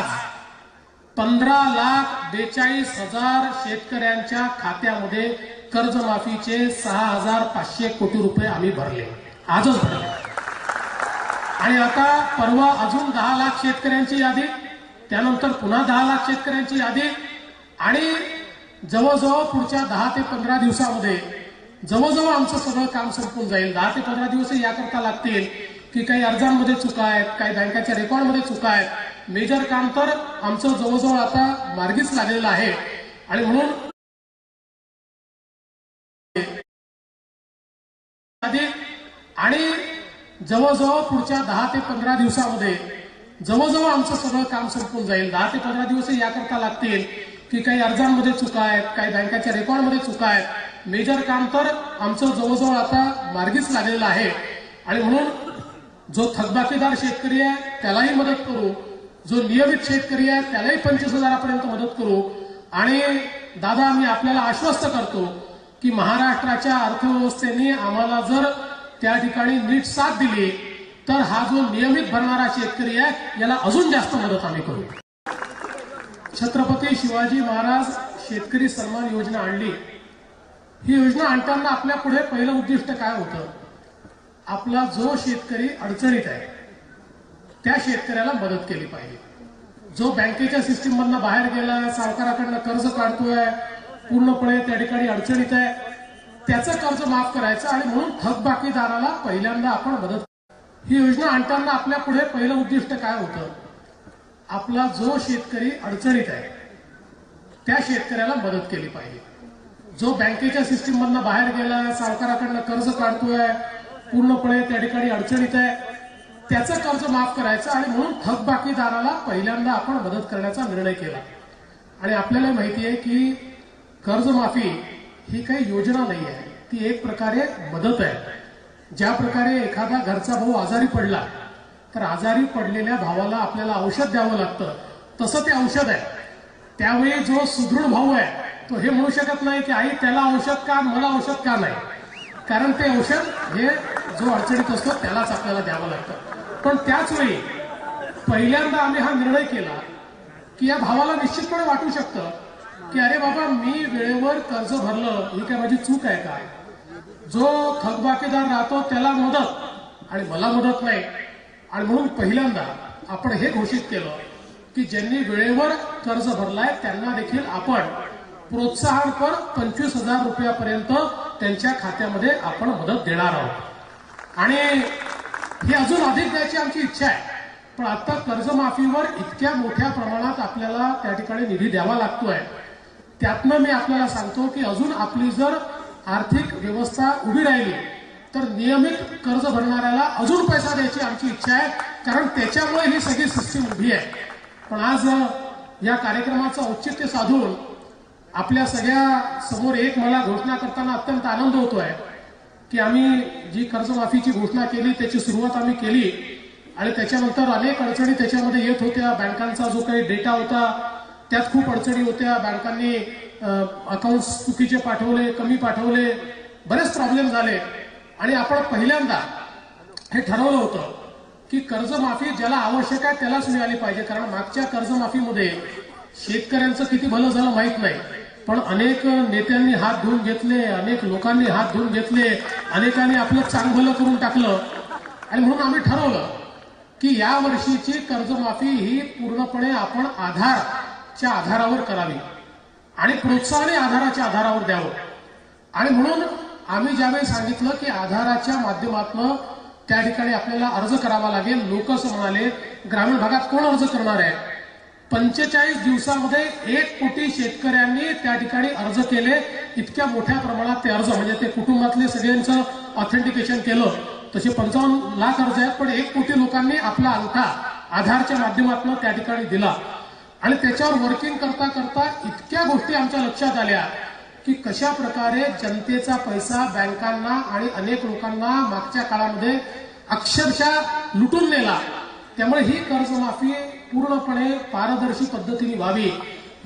आज 15,42,000 शेतकऱ्यांच्या खात्यामध्ये कर्जमाफीचे 6,500 कोटी रुपये आम्ही भरले, आजच भरले। आणि आता परवा अजून 10 लाख शेतकऱ्यांची यादी, त्यानंतर पुन्हा 10 लाख शेतकऱ्यांची यादी आणि जवळजवळ पुढच्या 10 ते 15 दिवसामध्ये जवळजवळ आमचं सगळं काम संपून जाईल। 10 ते 15 दिवस याकरता लागतील की काही अर्जांमध्ये चुका आहेत, काही बँकाच्या रेकॉर्डमध्ये चुका आहेत। मेजर काम तर आमचं जवळजवळ आता मार्गीच लागलेलं आहे आणि म्हणून आणि जवळजवळ पुढच्या 10 ते 15 दिवसामध्ये जवळजवळ आमचं सगळं काम संपून जाईल। 10 ते 15 दिवस याकरता लागतील की काही अर्जांमध्ये चुका आहेत, काही बँकाच्या रेकॉर्डमध्ये चुका आहेत। मेजर काम तर आमचं जवळजवळ आता मार्गीच लागलेलं आहे आणि म्हणून जो थकबाकीदार शेतकरी आहे त्यालाही मदत करू, जो नियमित शेतकरी आहे त्यालाही 25,000 पर्यंत मदत करू। आणि दादा, मी आपल्याला आश्वस्त करतो की महाराष्ट्राच्या अर्थव्यवस्थेने आम्हाला जर त्या ठिकाणी नीट साथ दिली तर हा जो नियमित भरणारा शेतकरी आहे याला अजून जास्त मदत आम्ही करू। छत्रपती शिवाजी महाराज शेतकरी सन्मान योजना आणली। ही योजना आणताना आपल्या पुढे पहिलं उद्दिष्ट काय होतं? आपला जो शेतकरी अडचणीत आहे त्या शेतकऱ्याला मदत केली पाहिजे। जो बँकेच्या सिस्टीम मधनं बाहेर गेला, सावकाराकडनं कर्ज काढतोय, पूर्णपणे त्या ठिकाणी अडचणीत आहे, त्याचं कर्ज माफ करायचं आणि म्हणून थकबाकीदाराला पहिल्यांदा आपण मदत। ही योजना आणताना आपल्या पुढे पहिलं उद्दिष्ट काय होतं? आपला जो शेतकरी अडचणीत आहे त्या शेतकऱ्याला मदत केली पाहिजे। जो बँकेच्या सिस्टीम मधनं बाहेर गेला, सावकाराकडनं कर्ज काढतोय, पूर्णपणे त्या ठिकाणी अडचणीत आहे, त्याचं कर्ज माफ करायचं आणि म्हणून थकबाकीदाराला पहिल्यांदा आपण मदत करण्याचा निर्णय केला। आणि आपल्याला माहिती आहे की कर्जमाफी ही काही योजना नाही आहे, ती एक प्रकारे मदत आहे। ज्या प्रकारे एखादा घरचा भाऊ आजारी पडला तर आजारी पडलेल्या भावाला आपल्याला औषध द्यावं लागतं, तसं ते औषध आहे। त्यावेळी जो सुदृढ भाऊ आहे तो हे म्हणू शकत नाही की आई त्याला औषध का, मला औषध का नाही, कारण ते औषध हे जो अडचणीत असतो त्यालाच आपल्याला द्यावं लागतं। पण त्याच वेळी पहिल्यांदा आम्ही हा निर्णय केला की या भावाला निश्चितपणे वाटू शकतं की अरे बाबा, मी वेळेवर कर्ज भरलं, ही काय माझी चूक आहे का? जो थकबाकीदार राहतो त्याला मदत आणि मला मदत नाही। आणि म्हणून पहिल्यांदा आपण हे घोषित केलं की ज्यांनी वेळेवर कर्ज भरलाय त्यांना देखील आपण प्रोत्साहनपर 25,000 रुपयापर्यंत त्यांच्या खात्यामध्ये आपण मदत देणार आहोत। आणि ही अजून अधिक द्यायची आमची इच्छा आहे, पण आता कर्जमाफीवर इतक्या मोठ्या प्रमाणात आपल्याला त्या ठिकाणी निधी द्यावा लागतोय, त्यातनं मी आपल्याला सांगतो की अजून आपली जर आर्थिक व्यवस्था उभी राहिली तर नियमित कर्ज भरणाऱ्याला अजून पैसा द्यायची आमची इच्छा आहे, कारण त्याच्यामुळे ही सगळी सिस्टीम उभी आहे। पण आज या कार्यक्रमाचं औचित्य साधून आपल्या सगळ्या समोर एक मला घोषणा करताना अत्यंत आनंद होतोय की आम्ही जी कर्जमाफीची घोषणा केली त्याची सुरुवात आम्ही केली आणि त्याच्यानंतर अनेक अडचणी त्याच्यामध्ये येत होत्या। बँकांचा जो काही डेटा होता त्यात खूप अडचणी होत्या, बँकांनी अकाउंट चुकीचे पाठवले, कमी पाठवले, बरेच प्रॉब्लेम झाले। आणि आपण पहिल्यांदा हे ठरवलं होतं की कर्जमाफी ज्याला आवश्यक आहे त्यालाच मिळाली पाहिजे, कारण मागच्या कर्जमाफीमध्ये शेतकऱ्यांचं किती भलं झालं माहित नाही, पण अनेक नेत्यांनी हात धुवून घेतले, अनेक लोकांनी हात धुवून घेतले, अनेकांनी आपलं चांगभलं करून टाकलं। आणि म्हणून आम्ही ठरवलं की या वर्षीची कर्जमाफी ही पूर्णपणे आपण आधारच्या आधारावर करावी आणि प्रोत्साहन आधाराच्या आधारावर द्यावं। आणि म्हणून आम्ही ज्यावेळी सांगितलं की आधाराच्या माध्यमातून त्या ठिकाणी आपल्याला अर्ज करावा लागेल, लोक असं म्हणाले ग्रामीण भागात कोण अर्ज करणार आहे? 45 दिवसामध्ये 1 कोटी शेतकऱ्यांनी त्या ठिकाणी अर्ज केले। इतक्या मोठ्या प्रमाणात ते अर्ज, म्हणजे ते कुटुंबातले सगळ्यांचं ऑथेंटिकेशन केलं, तसे 55 लाख अर्ज आहेत, पण 1 कोटी लोकांनी आपला अंगठा आधारच्या माध्यमातून त्या ठिकाणी दिला। आणि त्याच्यावर वर्किंग करता करता इतक्या गोष्टी आमच्या लक्षात आल्या की कशा प्रकारे जनतेचा पैसा बँकांना आणि अनेक लोकांना मागच्या काळामध्ये अक्षरशः लुटून नेला। त्यामुळे ही कर्जमाफी पूर्णपणे पारदर्शी पद्धतीने व्हावी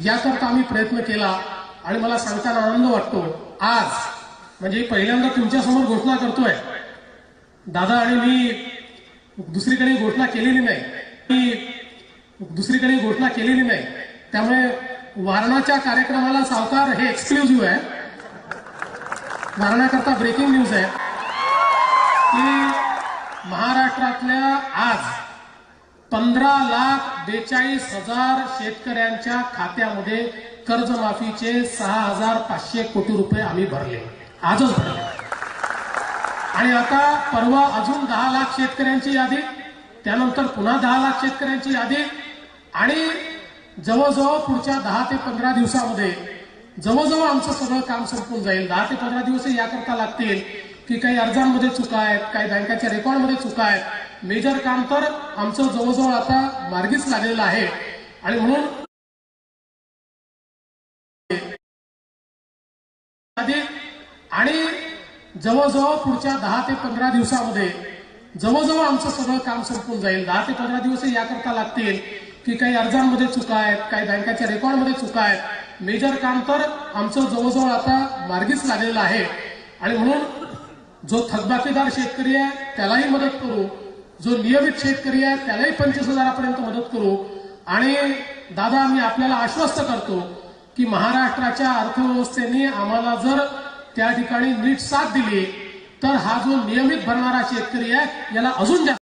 याकरता आम्ही प्रयत्न केला। आणि मला सांगताना आनंद वाटतो, आज म्हणजे पहिल्यांदा तुमच्यासमोर घोषणा करतोय दादा, आणि मी दुसरीकडे घोषणा केलेली नाही की दुसरीकडे घोषणा केलेली नाही. त्यामुळे वारणाच्या कार्यक्रमाला सावकार हे एक्सक्लुझिव्ह आहे. वारणाकरता ब्रेकिंग न्यूज आहे की महाराष्ट्रातल्या आज 15,42,000 शेतकऱ्यांच्या खात्यामध्ये कर्जमाफीचे 6,500 कोटी रुपये आम्ही भरले, आजच भरले. आणि आता परवा अजून 10 लाख शेतकऱ्यांची यादी, त्यानंतर पुन्हा 10 लाख शेतकऱ्यांची यादी, आणि जवळजवळ पुढच्या 10 ते 15 दिवसामध्ये जवळजवळ आमचं सगळं काम संपून जाईल. 10 ते 15 दिवस याकरता लागतील की काही अर्जांमध्ये चुका आहेत, काही बँकाच्या रेकॉर्डमध्ये चुका आहेत. मेजर काम तर आमचं जवळजवळ आता मार्गीच लागलेलं आहे. आणि म्हणून आणि जवळजवळ पुढच्या 10 ते 15 दिवसामध्ये जवळजवळ आमचं सगळं काम संपून जाईल. 10 ते 15 दिवस याकरता लागतील की काही अर्जांमध्ये चुका आहेत, काही बँकाच्या रेकॉर्डमध्ये चुका आहेत. मेजर काम तर आमचं जवळजवळ आता मार्गीच लागलेलं आहे. आणि म्हणून जो थकबाकीदार शेतकरी आहे त्यालाही मदत करू, जो नियमित शेतकरी आहे त्यालाही 25,000 मदत करू. आणि दादा, मी आपल्याला आश्वस्त करतो की महाराष्ट्राच्या अर्थव्यवस्थेने आम्हाला जर त्या ठिकाणी नीट साथ दिली तर हा जो नियमित भरणारा शेतकरी आहे याला अजून जास्त